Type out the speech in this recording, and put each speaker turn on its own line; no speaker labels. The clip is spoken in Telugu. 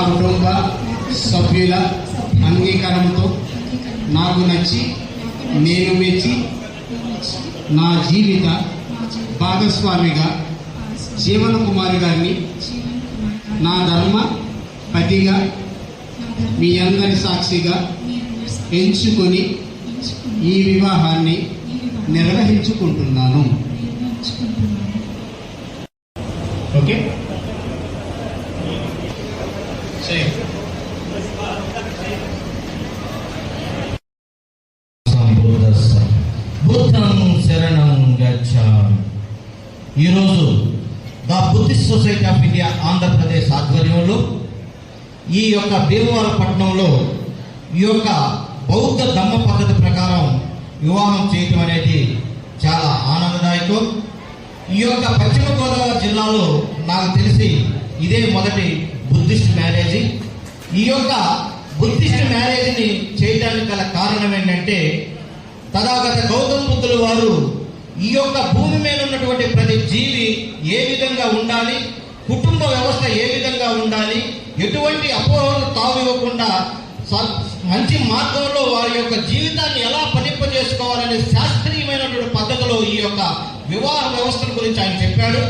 కుటుంబ సభ్యుల అంగీకారంతో నాకు నచ్చి నేను మెచ్చి నా జీవిత భాగస్వామిగా జీవన కుమారి గారిని నా ధర్మ పతిగా మీ అందరి సాక్షిగా ఎంచుకొని ఈ వివాహాన్ని నిర్వహించుకుంటున్నాను. ఓకే,
బుద్ధం శరణం గచ్ఛామి. ఈరోజు the Buddhist society of India Andhra Pradesh ఆధ్వర్యంలో ఈ యొక్క భీమవరపట్నంలో ఈ యొక్క బౌద్ధ ధమ్మ పద్ధతి ప్రకారం వివాహం చేయటం అనేది చాలా ఆనందదాయకం. ఈ యొక్క పశ్చిమ గోదావరి జిల్లాలో నాకు తెలిసి ఇదే మొదటి బుద్ధిస్ట్ మ్యారేజ్. ఈ యొక్క బుద్ధిస్ట్ మ్యారేజ్ని చేయడానికి గల కారణం ఏంటంటే, తథాగత గౌతమ బుద్ధుల వారు ఈ యొక్క భూమి మీద ఉన్నటువంటి ప్రతి జీవి ఏ విధంగా ఉండాలి, కుటుంబ వ్యవస్థ ఏ విధంగా ఉండాలి, ఎటువంటి అపోహలు తావివ్వకుండా మంచి మార్గంలో వారి యొక్క జీవితాన్ని ఎలా ఫలింపజేసుకోవాలనే శాస్త్రీయమైనటువంటి పద్ధతిలో ఈ యొక్క వివాహ వ్యవస్థల గురించి ఆయన చెప్పాడు.